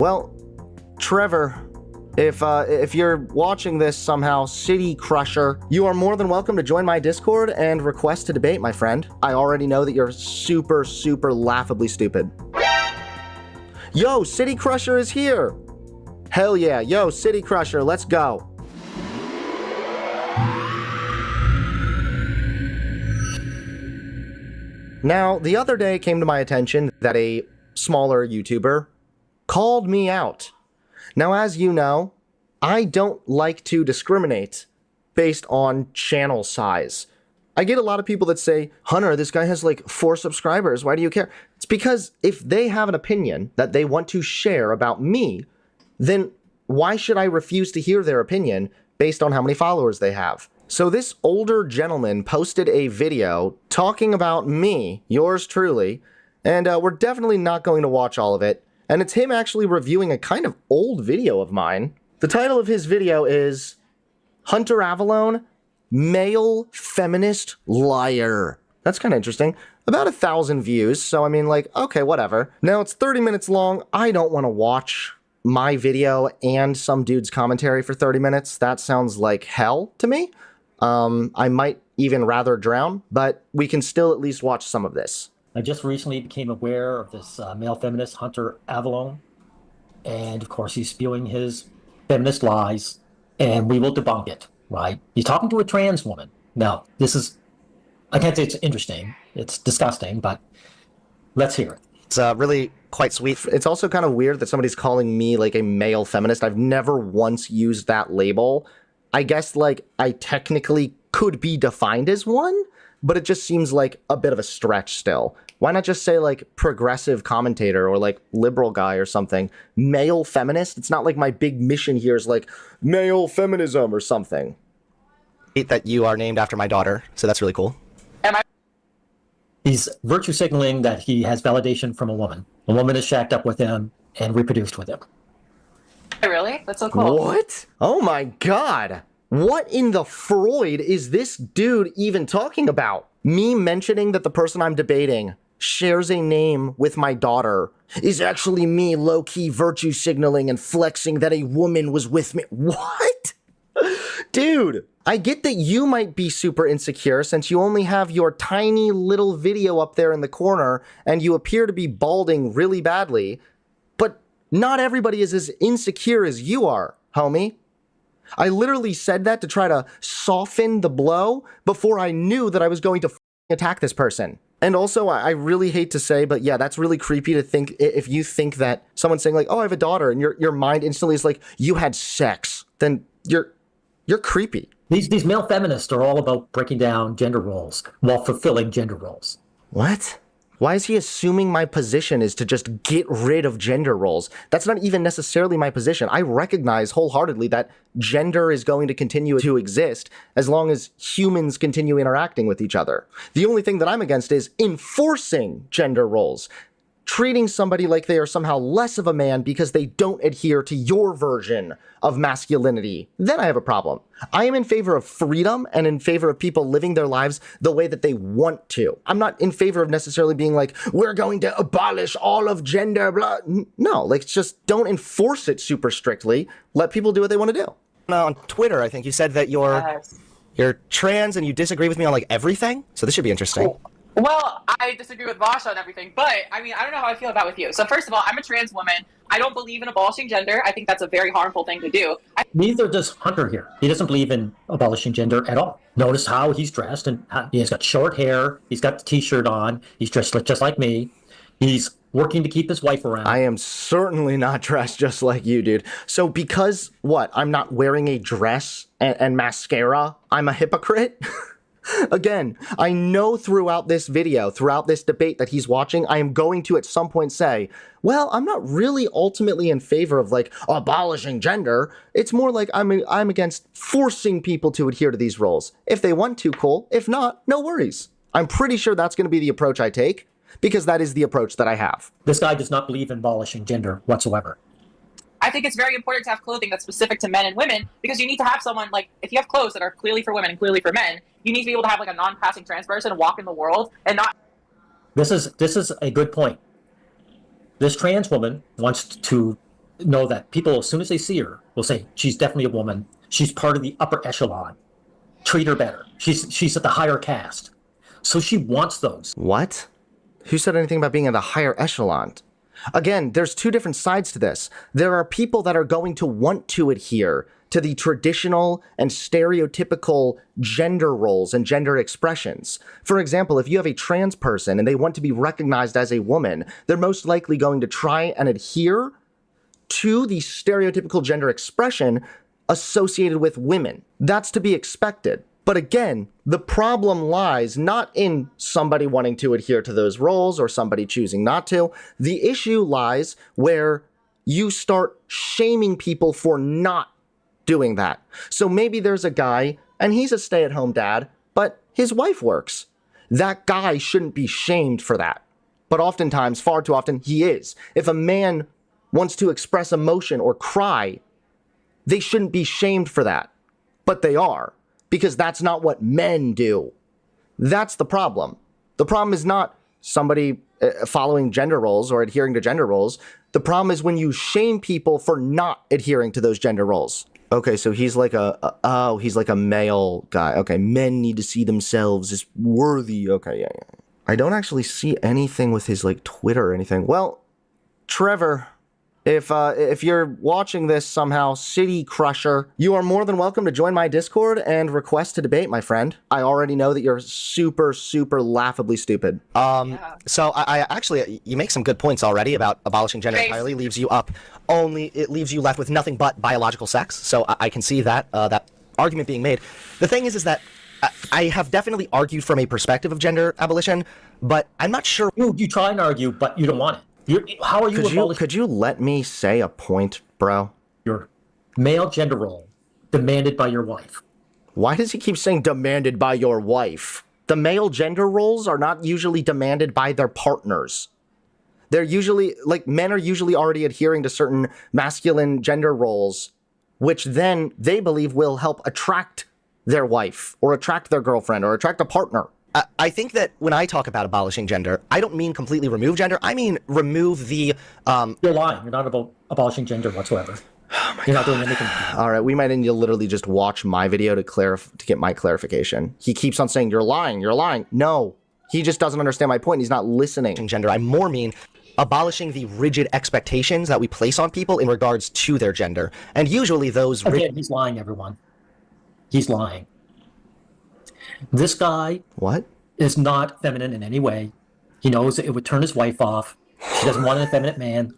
Well, Trevor, if you're watching this somehow, City Crusher, you are more than welcome to join my Discord and request to debate, my friend. I already know that you're super, super laughably stupid. Yo, City Crusher is here! Hell yeah, yo, City Crusher, let's go. Now, the other day came to my attention that a smaller YouTuber called me out. Now, as you know, I don't like to discriminate based on channel size. I get a lot of people that say, Hunter, this guy has like 4 subscribers, why do you care? It's because if they have an opinion that they want to share about me, then why should I refuse to hear their opinion based on how many followers they have? So this older gentleman posted a video talking about me, yours truly, and we're definitely not going to watch all of it. And it's him actually reviewing a kind of old video of mine. The title of his video is Hunter Avallone, Male Feminist Liar. That's kind of interesting. About 1,000 views, so I mean, like, okay, whatever. Now it's 30 minutes long. I don't want to watch my video and some dude's commentary for 30 minutes. That sounds like hell to me. I might even rather drown, but we can still at least watch some of this. I just recently became aware of this male feminist, Hunter Avallone, and of course he's spewing his feminist lies, and we will debunk it, right? He's talking to a trans woman. Now, this is, I can't say it's interesting, it's disgusting, but let's hear it. It's really quite sweet. It's also kind of weird that somebody's calling me like a male feminist. I've never once used that label. I guess like I technically could be defined as one, but it just seems like a bit of a stretch still. Why not just say like progressive commentator or like liberal guy or something? Male feminist? It's not like my big mission here is like male feminism or something. That you are named after my daughter, so that's really cool. He's virtue signaling that he has validation from a woman. A woman is shacked up with him and reproduced with him. Really? That's so cool. What? Oh my god. What in the Freud is this dude even talking about? Me mentioning that the person I'm debating shares a name with my daughter is actually me low-key virtue signaling and flexing that a woman was with me. What? Dude, I get that you might be super insecure since you only have your tiny little video up there in the corner and you appear to be balding really badly, but not everybody is as insecure as you are, homie. I literally said that to try to soften the blow before I knew that I was going to attack this person. And also, I really hate to say, but yeah, that's really creepy to think if you think that someone's saying like, oh, I have a daughter, and your mind instantly is like, you had sex, then you're creepy. These male feminists are all about breaking down gender roles while fulfilling gender roles. What? Why is he assuming my position is to just get rid of gender roles? That's not even necessarily my position. I recognize wholeheartedly that gender is going to continue to exist as long as humans continue interacting with each other. The only thing that I'm against is enforcing gender roles. Treating somebody like they are somehow less of a man because they don't adhere to your version of masculinity, then I have a problem. I am in favor of freedom and in favor of people living their lives the way that they want to. I'm not in favor of necessarily being like, we're going to abolish all of gender, blah. No, like just don't enforce it super strictly. Let people do what they want to do. On Twitter, I think you said that you're trans and you disagree with me on like everything. So this should be interesting. Cool. Well, I disagree with Vasha and everything, but I mean, I don't know how I feel about with you. So first of all, I'm a trans woman. I don't believe in abolishing gender. I think that's a very harmful thing to do. Neither does Hunter here. He doesn't believe in abolishing gender at all. Notice how he's dressed, and he's got short hair. He's got the t-shirt on. He's dressed just like me. He's working to keep his wife around. I am certainly not dressed just like you, dude. So because, what, I'm not wearing a dress and mascara, I'm a hypocrite? Again, I know throughout this video, throughout this debate that he's watching, I am going to at some point say, well, I'm not really ultimately in favor of like abolishing gender. It's more like I'm against forcing people to adhere to these roles. If they want to, cool. If not, no worries. I'm pretty sure that's going to be the approach I take because that is the approach that I have. This guy does not believe in abolishing gender whatsoever. I think it's very important to have clothing that's specific to men and women because you need to have someone like, if you have clothes that are clearly for women and clearly for men, you need to be able to have like a non-passing trans person walk in the world and not. This is a good point. This trans woman wants to know that people, as soon as they see her, will say, she's definitely a woman. She's part of the upper echelon. Treat her better. She's at the higher caste. So she wants those. What? Who said anything about being in the higher echelon? Again, there's two different sides to this. There are people that are going to want to adhere to the traditional and stereotypical gender roles and gender expressions. For example, if you have a trans person and they want to be recognized as a woman, they're most likely going to try and adhere to the stereotypical gender expression associated with women. That's to be expected. But again, the problem lies not in somebody wanting to adhere to those roles or somebody choosing not to. The issue lies where you start shaming people for not doing that. So maybe there's a guy and he's a stay-at-home dad, but his wife works. That guy shouldn't be shamed for that. But oftentimes, far too often, he is. If a man wants to express emotion or cry, they shouldn't be shamed for that. But they are, because that's not what men do. That's the problem. The problem is not somebody following gender roles or adhering to gender roles. The problem is when you shame people for not adhering to those gender roles. Okay, so he's like he's like a male guy. Okay, men need to see themselves as worthy. Okay, yeah. I don't actually see anything with his like Twitter or anything. Well, Trevor, if you're watching this somehow, City Crusher, you are more than welcome to join my Discord and request to debate, my friend. I already know that you're super, super laughably stupid. So I actually, you make some good points already about abolishing gender entirely. Leaves you it leaves you left with nothing but biological sex. So I can see that that argument being made. The thing is that I have definitely argued from a perspective of gender abolition, but I'm not sure. You try and argue, but you don't want it. How are you Could you let me say a point, bro? Your male gender role demanded by your wife? Why does he keep saying demanded by your wife? The male gender roles are not usually demanded by their partners. They're usually, like, men are usually already adhering to certain masculine gender roles, which then they believe will help attract their wife or attract their girlfriend or attract a partner. I think that when I talk about abolishing gender, I don't mean completely remove gender. I mean remove the. You're lying. You're not about abolishing gender whatsoever. You're not doing anything. All right, we might need to literally just watch my video to get my clarification. He keeps on saying, you're lying, you're lying. No, he just doesn't understand my point. He's not listening. Gender. I more mean abolishing the rigid expectations that we place on people in regards to their gender. And usually those... Again, he's lying, everyone. He's lying. This guy is not feminine in any way. He knows that it would turn his wife off. She doesn't want an effeminate man.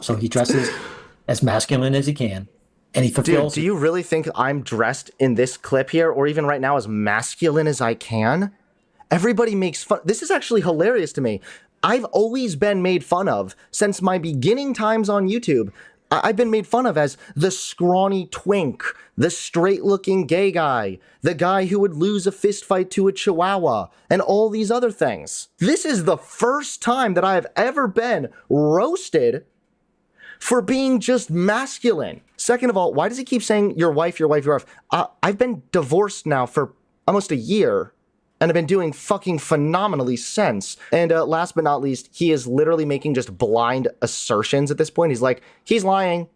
So he dresses as masculine as he can. And he fulfills... Dude, do you really think I'm dressed in this clip here, or even right now, as masculine as I can? Everybody makes fun. This is actually hilarious to me. I've always been made fun of since my beginning times on YouTube. I've been made fun of as the scrawny twink, the straight-looking gay guy, the guy who would lose a fist fight to a chihuahua, and all these other things. This is the first time that I have ever been roasted for being just masculine. Second of all, why does he keep saying your wife, your wife, your wife? I've been divorced now for almost a year, and I've been doing fucking phenomenally since. And last but not least, he is literally making just blind assertions at this point. He's like, he's lying.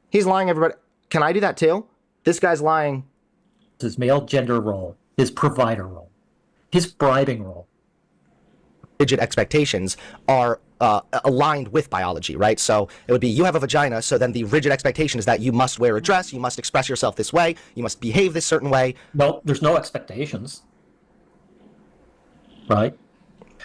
He's lying, everybody. Can I do that too? This guy's lying. His male gender role, his provider role, his bribing role. Rigid expectations are aligned with biology, right? So it would be, you have a vagina, so then the rigid expectation is that you must wear a dress, you must express yourself this way, you must behave this certain way. No, there's no expectations. Right?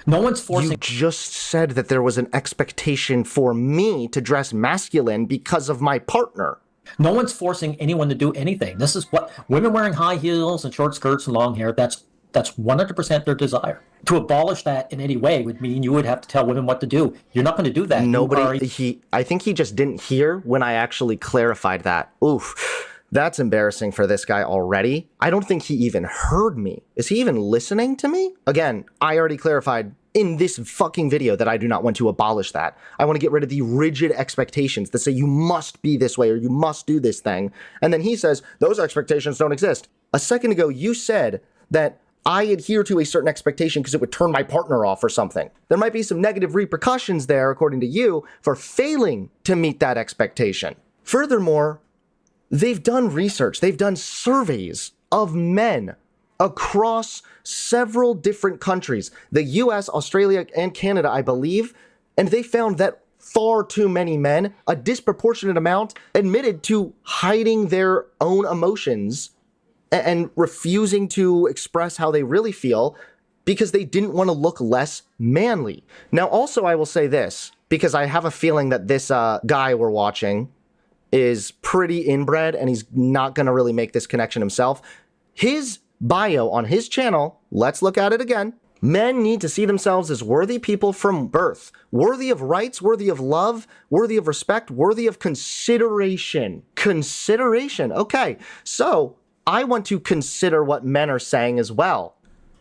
No one's forcing... You just said that there was an expectation for me to dress masculine because of my partner. No one's forcing anyone to do anything. This is what... Women wearing high heels and short skirts and long hair, that's 100% their desire. To abolish that in any way would mean you would have to tell women what to do. You're not going to do that. I think he just didn't hear when I actually clarified that. Oof. That's embarrassing for this guy already. I don't think he even heard me. Is he even listening to me? Again, I already clarified in this fucking video that I do not want to abolish that. I want to get rid of the rigid expectations that say you must be this way or you must do this thing. And then he says, those expectations don't exist. A second ago, you said that I adhere to a certain expectation because it would turn my partner off or something. There might be some negative repercussions there, according to you, for failing to meet that expectation. Furthermore, they've done research, they've done surveys of men across several different countries, the US, Australia, and Canada, I believe, and they found that far too many men, a disproportionate amount, admitted to hiding their own emotions and refusing to express how they really feel because they didn't want to look less manly. Now, also, I will say this, because I have a feeling that this guy we're watching is pretty inbred and he's not going to really make this connection himself. His bio on his channel, let's look at it again. Men need to see themselves as worthy people from birth, worthy of rights, worthy of love, worthy of respect, worthy of consideration. Consideration. Okay, so I want to consider what men are saying as well.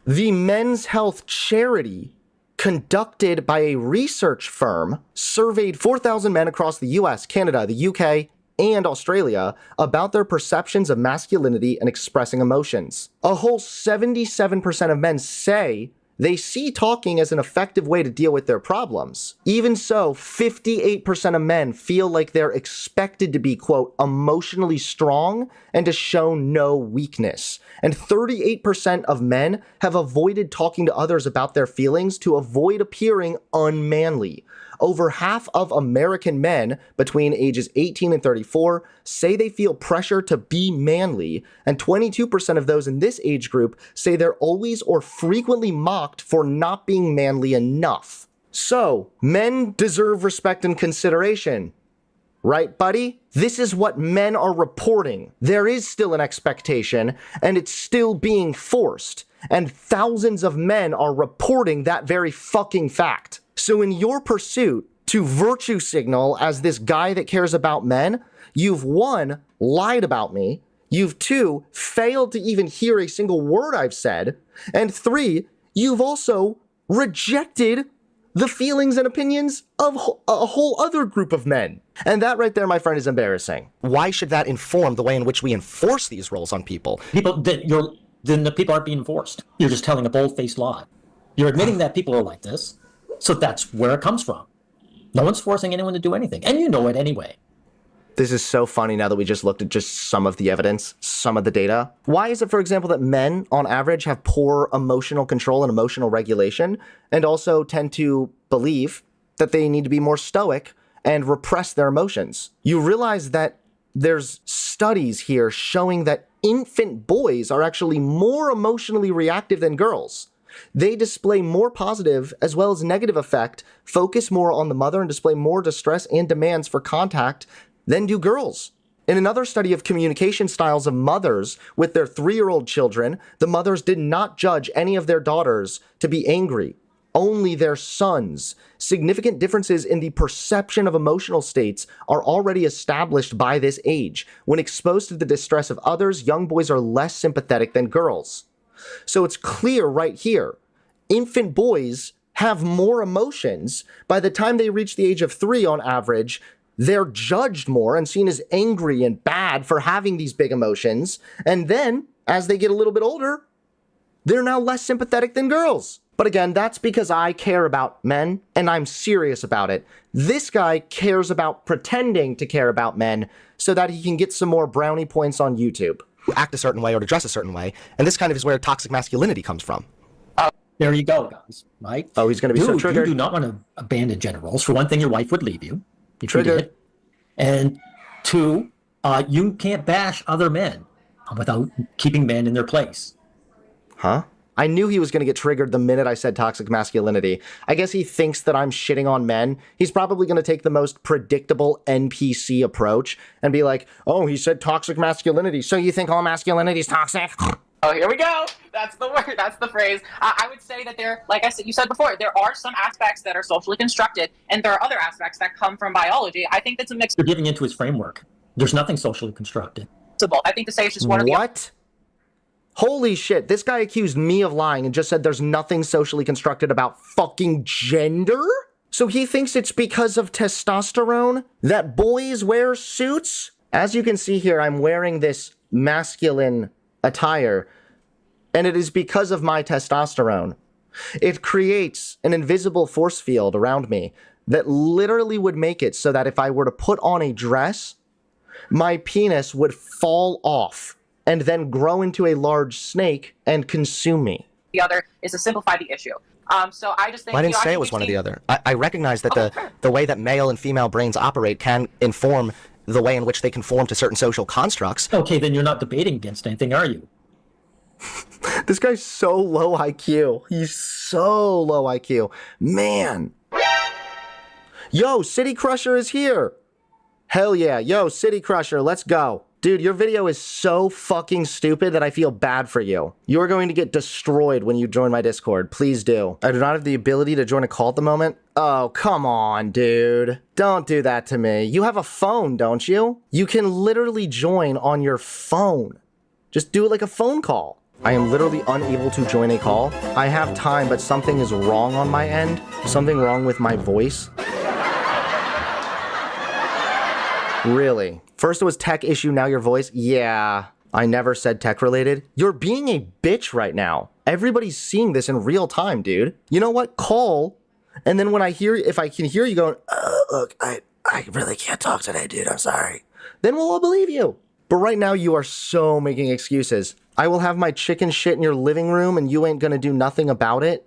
The Men's Health Charity, conducted by a research firm, surveyed 4,000 men across the US, Canada, the UK, and Australia about their perceptions of masculinity and expressing emotions. A whole 77% of men say they see talking as an effective way to deal with their problems. Even so, 58% of men feel like they're expected to be, quote, emotionally strong and to show no weakness. And 38% of men have avoided talking to others about their feelings to avoid appearing unmanly. Over half of American men between ages 18 and 34 say they feel pressure to be manly, and 22% of those in this age group say they're always or frequently mocked for not being manly enough. So, men deserve respect and consideration. Right, buddy? This is what men are reporting. There is still an expectation, and it's still being forced. And thousands of men are reporting that very fucking fact. So in your pursuit to virtue signal as this guy that cares about men, you've one, lied about me, you've two, failed to even hear a single word I've said, and three, you've also rejected the feelings and opinions of a whole other group of men. And that right there, my friend, is embarrassing. Why should that inform the way in which we enforce these roles on people? Then the people aren't being enforced. You're just telling a bold-faced lie. You're admitting that people are like this, so that's where it comes from. No one's forcing anyone to do anything, and you know it anyway. This is so funny now that we just looked at just some of the evidence, some of the data. Why is it, for example, that men, on average, have poor emotional control and emotional regulation, and also tend to believe that they need to be more stoic and repress their emotions? You realize that there's studies here showing that infant boys are actually more emotionally reactive than girls. They display more positive as well as negative affect, focus more on the mother, and display more distress and demands for contact than do girls. In another study of communication styles of mothers with their 3-year-old children, the mothers did not judge any of their daughters to be angry, only their sons. Significant differences in the perception of emotional states are already established by this age. When exposed to the distress of others, young boys are less sympathetic than girls. So it's clear right here, infant boys have more emotions. By the time they reach the age of 3 on average, they're judged more and seen as angry and bad for having these big emotions. And then, as they get a little bit older, they're now less sympathetic than girls. But again, that's because I care about men, and I'm serious about it. This guy cares about pretending to care about men so that he can get some more brownie points on YouTube. Act a certain way or to dress a certain way, and this kind of is where toxic masculinity comes from. There you go, guys, right? Oh, he's going to be so triggered. You do not want to abandon gender roles. For one thing, your wife would leave you. If you Triggered. did. And two, you can't bash other men without keeping men in their place. Huh? I knew he was going to get triggered the minute I said toxic masculinity. I guess he thinks that I'm shitting on men. He's probably going to take the most predictable NPC approach and be like, oh, he said toxic masculinity, so you think all masculinity is toxic? Oh, here we go. That's the word. That's the phrase. I would say that like I said, you said before, there are some aspects that are socially constructed, and there are other aspects that come from biology. I think that's a mix. You're giving into his framework. There's nothing socially constructed. I think to say it's just one of the. What? Holy shit, this guy accused me of lying and just said there's nothing socially constructed about fucking gender? So he thinks it's because of testosterone that boys wear suits? As you can see here, I'm wearing this masculine attire. And it is because of my testosterone. It creates an invisible force field around me that literally would make it so that if I were to put on a dress, my penis would fall off and then grow into a large snake and consume me. The other is to simplify the issue. So I just think Well, I didn't you know, say think it was we've one or seen- the other. I recognize that the way that male and female brains operate can inform the way in which they conform to certain social constructs. Okay, then you're not debating against anything, are you? This guy's so low IQ. He's so low IQ. Man. Yo, City Crusher is here. Hell yeah. Yo, City Crusher, let's go. Dude, your video is so fucking stupid that I feel bad for you. You are going to get destroyed when you join my Discord. Please do. I do not have the ability to join a call at the moment. Oh, come on, dude. Don't do that to me. You have a phone, don't you? You can literally join on your phone. Just do it like a phone call. I am literally unable to join a call. I have time, but something is wrong on my end. Something wrong with my voice. Really? First it was tech issue, now your voice? Yeah, I never said tech related. You're being a bitch right now. Everybody's seeing this in real time, dude. You know what? Call, and then when if I can hear you going, look, I really can't talk today, dude, I'm sorry. Then we'll all believe you. But right now you are so making excuses. I will have my chicken shit in your living room and you ain't gonna do nothing about it?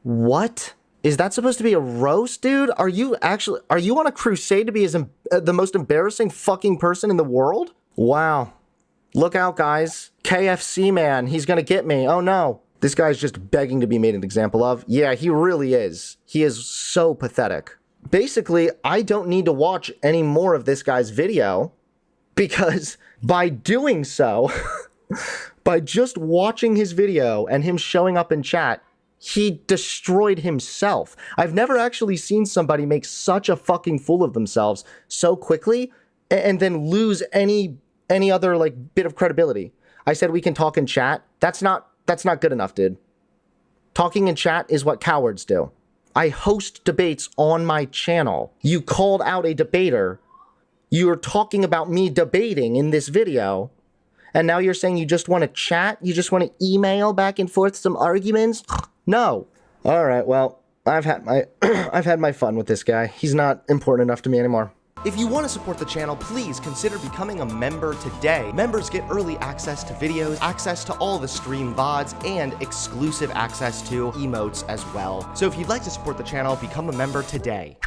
What? Is that supposed to be a roast, dude? Are you on a crusade to be the most embarrassing fucking person in the world? Wow. Look out, guys. KFC man, he's gonna get me. Oh no. This guy's just begging to be made an example of. Yeah, he really is. He is so pathetic. Basically, I don't need to watch any more of this guy's video because by doing so, by just watching his video and him showing up in chat, he destroyed himself. I've never actually seen somebody make such a fucking fool of themselves so quickly and then lose any other like bit of credibility. I said we can talk in chat. That's not good enough, dude. Talking in chat is what cowards do. I host debates on my channel. You called out a debater. You're talking about me debating in this video. And now you're saying you just want to chat? You just want to email back and forth some arguments? No. All right, well, I've had my fun with this guy. He's not important enough to me anymore. If you want to support the channel, please consider becoming a member today. Members get early access to videos, access to all the stream VODs, and exclusive access to emotes as well. So if you'd like to support the channel, become a member today.